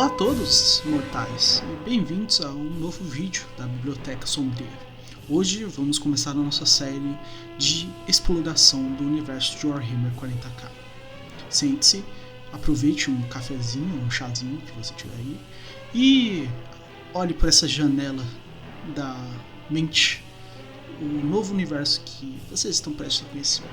Olá a todos, mortais, e bem-vindos a um novo vídeo da Biblioteca Sombria. Hoje vamos começar a nossa série de exploração do universo de Warhammer 40k. Sente-se, aproveite um cafezinho, um chazinho que você tiver aí e olhe por essa janela da mente o novo universo que vocês estão prestes a conhecer.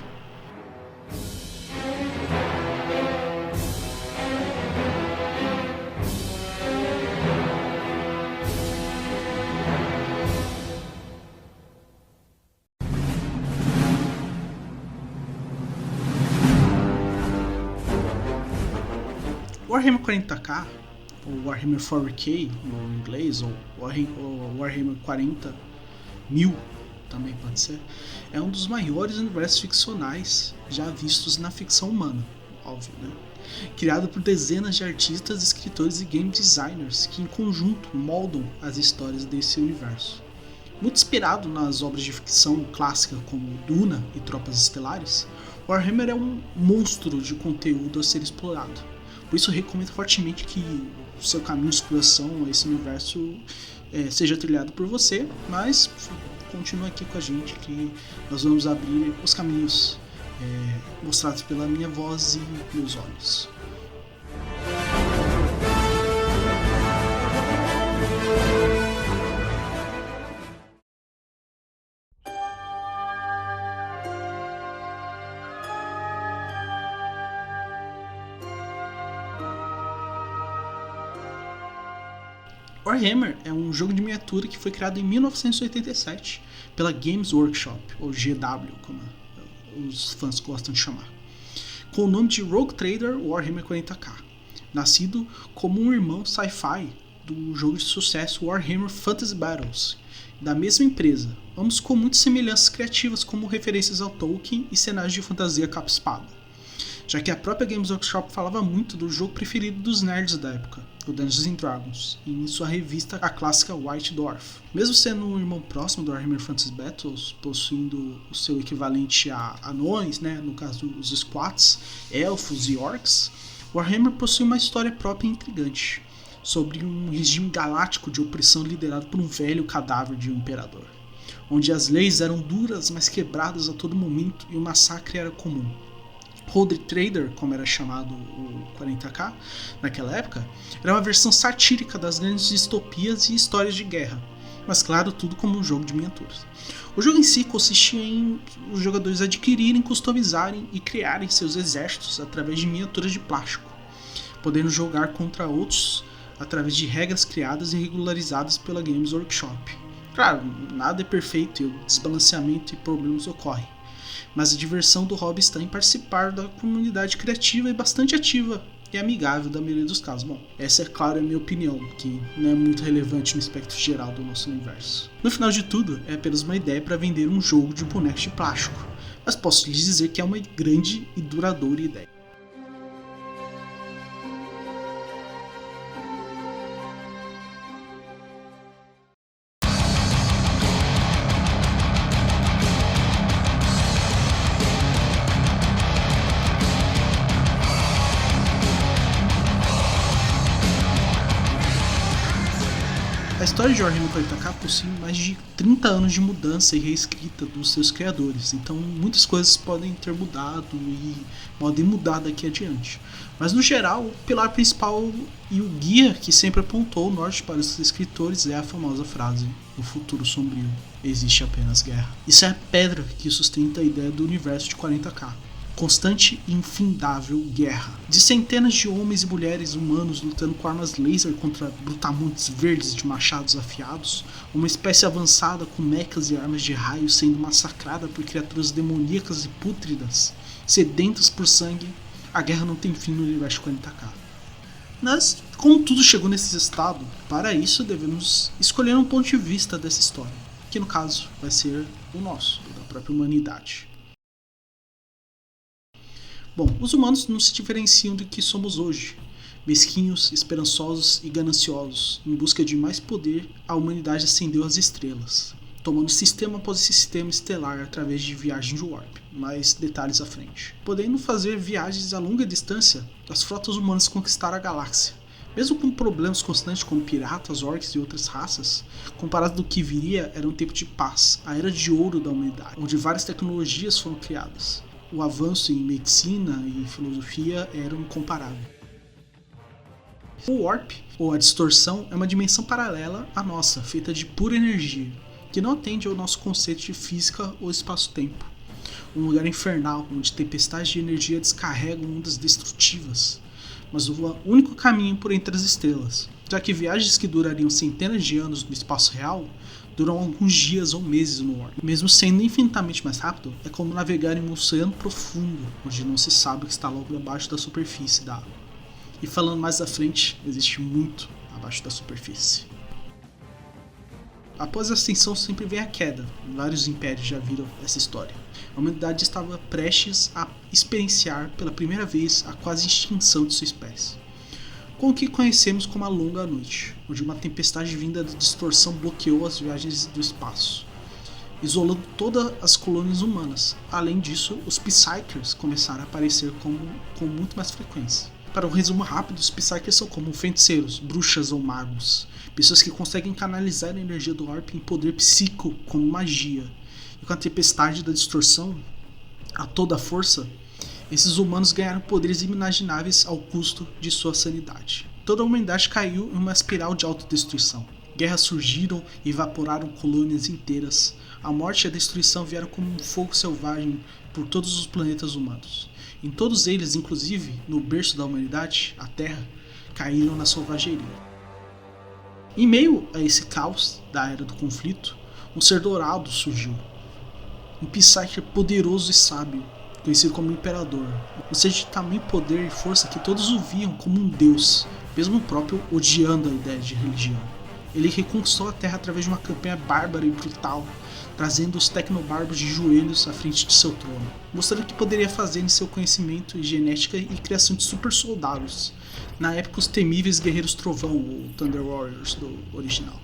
Warhammer 40k, ou Warhammer 4K no inglês, ou Warhammer 40.000 também pode ser, é um dos maiores universos ficcionais já vistos na ficção humana, óbvio, né? Criado por dezenas de artistas, escritores e game designers que em conjunto moldam as histórias desse universo. Muito inspirado nas obras de ficção clássica como Duna e Tropas Estelares, Warhammer é um monstro de conteúdo a ser explorado. Por isso eu recomendo fortemente que o seu caminho de exploração a esse universo seja trilhado por você, mas continue aqui com a gente que nós vamos abrir os caminhos mostrados pela minha voz e meus olhos. Warhammer é um jogo de miniatura que foi criado em 1987 pela Games Workshop, ou GW, como os fãs gostam de chamar, com o nome de Rogue Trader Warhammer 40k, nascido como um irmão sci-fi do jogo de sucesso Warhammer Fantasy Battles, da mesma empresa, ambos com muitas semelhanças criativas como referências ao Tolkien e cenários de fantasia capa-espada, já que a própria Games Workshop falava muito do jogo preferido dos nerds da época, o Dungeons & Dragons, e em sua revista a clássica White Dwarf. Mesmo sendo um irmão próximo do Warhammer Fantasy Battles, possuindo o seu equivalente a anões, né, no caso dos squats, elfos e orcs, Warhammer possui uma história própria e intrigante, sobre um regime galáctico de opressão liderado por um velho cadáver de um imperador, onde as leis eram duras, mas quebradas a todo momento e o massacre era comum. Rogue Trader, como era chamado o 40k naquela época, era uma versão satírica das grandes distopias e histórias de guerra, mas claro, tudo como um jogo de miniaturas. O jogo em si consistia em os jogadores adquirirem, customizarem e criarem seus exércitos através de miniaturas de plástico, podendo jogar contra outros através de regras criadas e regularizadas pela Games Workshop. Claro, nada é perfeito e o desbalanceamento e problemas ocorrem, mas a diversão do hobby está em participar da comunidade criativa e bastante ativa e amigável da maioria dos casos. Bom, essa é claro a minha opinião, que não é muito relevante no espectro geral do nosso universo. No final de tudo, é apenas uma ideia para vender um jogo de bonecos de plástico, mas posso lhes dizer que é uma grande e duradoura ideia. A história de Warhammer 40k possui mais de 30 anos de mudança e reescrita dos seus criadores, então muitas coisas podem ter mudado e podem mudar daqui adiante. Mas no geral, o pilar principal e o guia que sempre apontou o norte para os escritores é a famosa frase: "No futuro sombrio existe apenas guerra". Isso é a pedra que sustenta a ideia do universo de 40k. Constante e infindável guerra, de centenas de homens e mulheres humanos lutando com armas laser contra brutamontes verdes de machados afiados, uma espécie avançada com mechas e armas de raio sendo massacrada por criaturas demoníacas e pútridas, sedentas por sangue. A guerra não tem fim no universo 40k. Mas, como tudo chegou nesse estado, para isso devemos escolher um ponto de vista dessa história, que no caso vai ser o nosso, da própria humanidade. Bom, os humanos não se diferenciam do que somos hoje. Mesquinhos, esperançosos e gananciosos, em busca de mais poder, a humanidade ascendeu às estrelas, tomando sistema após sistema estelar através de viagens de warp, mais detalhes à frente. Podendo fazer viagens a longa distância, as frotas humanas conquistaram a galáxia, Mesmo com problemas constantes como piratas, orcs e outras raças, comparado do que viria, era um tempo de paz, a era de ouro da humanidade, onde várias tecnologias foram criadas. O avanço em medicina e filosofia era incomparável. O Warp, ou a distorção, é uma dimensão paralela à nossa, feita de pura energia, que não atende ao nosso conceito de física ou espaço-tempo. Um lugar infernal, onde tempestades de energia descarregam ondas destrutivas, mas o único caminho por entre as estrelas, já que viagens que durariam centenas de anos no espaço real duram alguns dias ou meses no Warp. Mesmo sendo infinitamente mais rápido, é como navegar em um oceano profundo, onde não se sabe o que está logo abaixo da superfície da água. E falando mais à frente, existe muito abaixo da superfície. Após a ascensão sempre vem a queda. Vários impérios já viram essa história. A humanidade estava prestes a experienciar pela primeira vez a quase extinção de sua espécie. Com o que conhecemos como a Longa Noite, onde uma tempestade vinda da distorção bloqueou as viagens do espaço, isolando todas as colônias humanas. Além disso, os Psykers começaram a aparecer com muito mais frequência. Para um resumo rápido, os Psykers são como feiticeiros, bruxas ou magos, pessoas que conseguem canalizar a energia do Warp em poder psíquico como magia. E com a tempestade da distorção a toda força, esses humanos ganharam poderes inimagináveis ao custo de sua sanidade. Toda a humanidade caiu em uma espiral de autodestruição. Guerras surgiram e evaporaram colônias inteiras. A morte e a destruição vieram como um fogo selvagem por todos os planetas humanos. Em todos eles, inclusive no berço da humanidade, a Terra, caíram na selvageria. Em meio a esse caos da era do conflito, um ser dourado surgiu. Um Psyker poderoso e sábio, conhecido como Imperador. Um ser de tamanho poder e força que todos o viam como um deus, mesmo o próprio odiando a ideia de religião. Ele reconquistou a Terra através de uma campanha bárbara e brutal, trazendo os tecnobarbos de joelhos à frente de seu trono, mostrando o que poderia fazer em seu conhecimento e genética e criação de super soldados, na época os temíveis Guerreiros Trovão, ou Thunder Warriors do original.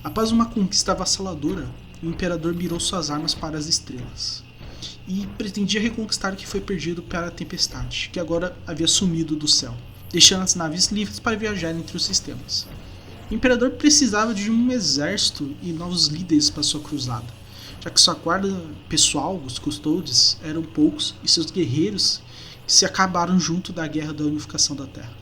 Após uma conquista avassaladora, o Imperador mirou suas armas para as estrelas e pretendia reconquistar o que foi perdido pela tempestade, que agora havia sumido do céu, deixando as naves livres para viajar entre os sistemas. O Imperador precisava de um exército e novos líderes para sua cruzada, já que sua guarda pessoal, os Custodes, eram poucos e seus guerreiros se acabaram junto da Guerra da Unificação da Terra.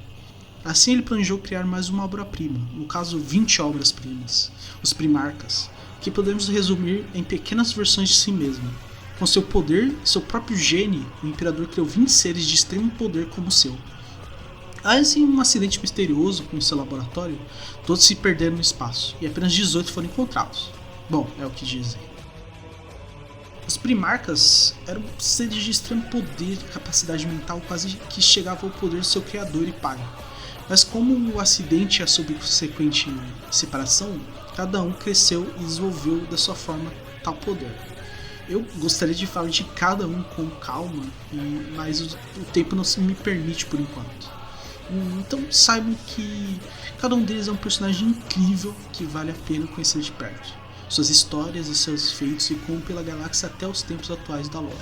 Assim ele planejou criar mais uma obra-prima, no caso 20 obras-primas, os Primarcas, que podemos resumir em pequenas versões de si mesmo. Com seu poder e seu próprio gene, o Imperador criou 20 seres de extremo poder como o seu. Mas em um acidente misterioso com seu laboratório, todos se perderam no espaço e apenas 18 foram encontrados. Bom, é o que dizem. Os Primarcas eram seres de extremo poder e capacidade mental quase que chegavam ao poder do seu criador e pai. Mas como o acidente e a subsequente separação, cada um cresceu e desenvolveu da sua forma tal poder. Eu gostaria de falar de cada um com calma, mas o tempo não me permite por enquanto. Então saibam que cada um deles é um personagem incrível que vale a pena conhecer de perto. Suas histórias e seus feitos ecoam pela galáxia até os tempos atuais da lore.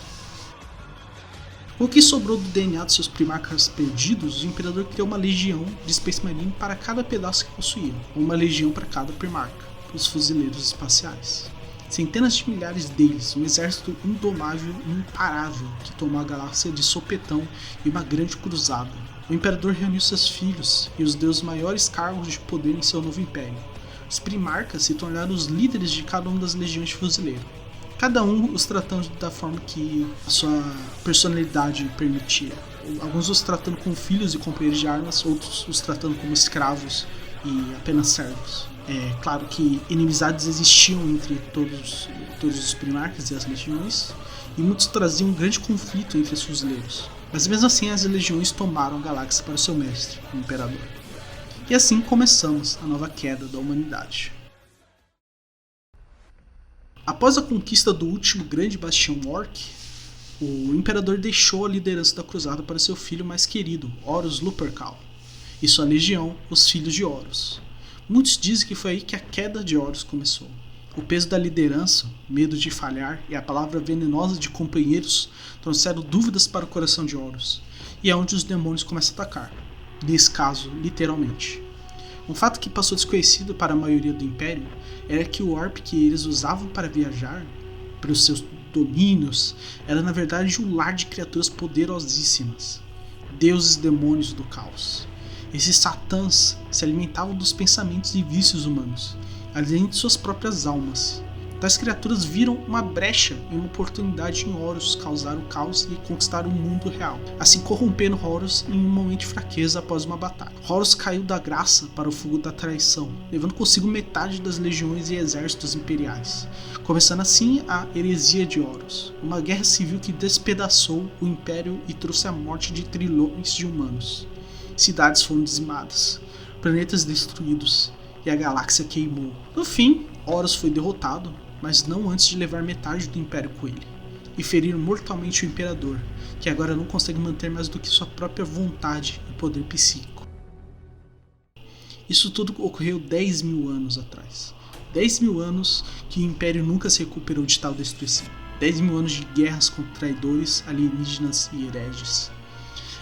Com o que sobrou do DNA dos seus primarcas perdidos, o Imperador criou uma legião de Space Marine para cada pedaço que possuía, ou uma legião para cada primarca, os fuzileiros espaciais. Centenas de milhares deles, um exército indomável e imparável que tomou a galáxia de sopetão em uma grande cruzada. O Imperador reuniu seus filhos e os deu os maiores cargos de poder em seu novo império. Os primarcas se tornaram os líderes de cada uma das legiões de fuzileiro, cada um os tratando da forma que a sua personalidade permitia. Alguns os tratando como filhos e companheiros de armas, outros os tratando como escravos e apenas servos. É claro que inimizades existiam entre todos os primarcas e as legiões, e muitos traziam um grande conflito entre os fuzileiros. Mas mesmo assim as legiões tomaram a galáxia para o seu mestre, o Imperador. E assim começamos a nova queda da humanidade. Após a conquista do último grande bastião orc, o Imperador deixou a liderança da cruzada para seu filho mais querido, Horus Lupercal, e sua legião, os Filhos de Horus. Muitos dizem que foi aí que a queda de Horus começou. O peso da liderança, medo de falhar e a palavra venenosa de companheiros trouxeram dúvidas para o coração de Horus, e é onde os demônios começam a atacar. nesse caso, literalmente. Um fato que passou desconhecido para a maioria do Império era que o orbe que eles usavam para viajar para os seus domínios era na verdade um lar de criaturas poderosíssimas, deuses demônios do caos. Esses satãs se alimentavam dos pensamentos e vícios humanos, além de suas próprias almas. Tais criaturas viram uma brecha em uma oportunidade em Horus causar o caos e conquistar o mundo real, assim corrompendo Horus em um momento de fraqueza após uma batalha. Horus caiu da graça para o fogo da traição, levando consigo metade das legiões e exércitos imperiais, começando assim a heresia de Horus, uma guerra civil que despedaçou o Império e trouxe a morte de trilhões de humanos. Cidades foram dizimadas, planetas destruídos e a galáxia queimou. No fim, Horus foi derrotado, mas não antes de levar metade do Império com ele, e ferir mortalmente o Imperador, que agora não consegue manter mais do que sua própria vontade e poder psíquico. Isso tudo ocorreu 10 mil anos atrás. 10 mil anos que o Império nunca se recuperou de tal destruição. 10 mil anos de guerras contra traidores, alienígenas e hereges.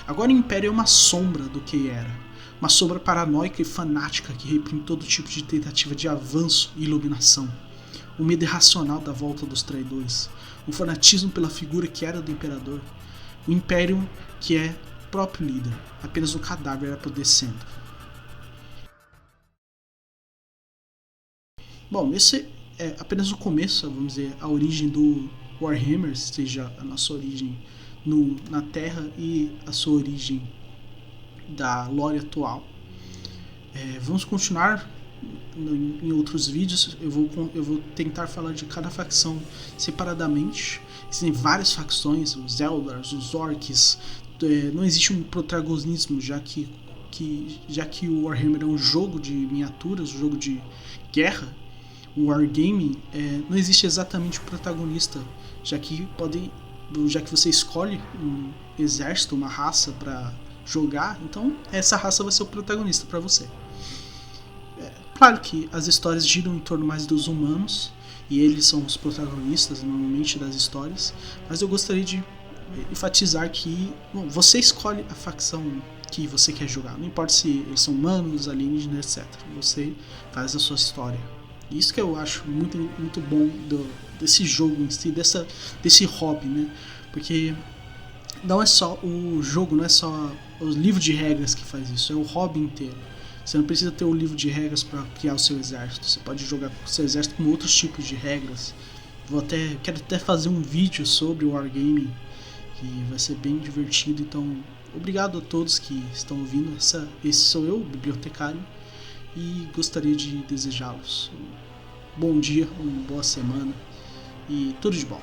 Agora o Império é uma sombra do que era. Uma sombra paranoica e fanática que reprime todo tipo de tentativa de avanço e iluminação. O medo irracional da volta dos traidores. O fanatismo pela figura que era do Imperador. O Império que é o próprio líder. Apenas o cadáver apodrecendo. Bom, esse é apenas o começo, vamos dizer, a origem do Warhammer, seja a nossa origem na Terra e a sua origem da lore atual. Vamos continuar em outros vídeos. Eu vou tentar falar de cada facção separadamente. Existem várias facções, os Eldars, os Orcs. Não existe um protagonismo, já que o Warhammer é um jogo de miniaturas, um jogo de guerra. O Wargaming não existe exatamente o protagonista, já que você escolhe um exército, uma raça para jogar, então essa raça vai ser o protagonista para você. Claro que as histórias giram em torno mais dos humanos e eles são os protagonistas normalmente das histórias, mas eu gostaria de enfatizar que você escolhe a facção que você quer jogar, não importa se eles são humanos, alienígenas, etc. Você faz a sua história. Isso que eu acho muito, muito bom desse jogo em si, desse hobby, né? Porque não é só o jogo, não é só os livros de regras que faz isso, é o hobby inteiro. Você não precisa ter o livro de regras para criar o seu exército. Você pode jogar o seu exército com outros tipos de regras. Quero até fazer um vídeo sobre o Wargaming, que vai ser bem divertido. Então, obrigado a todos que estão ouvindo. Esse sou eu, o bibliotecário, e gostaria de desejá-los um bom dia, uma boa semana e tudo de bom.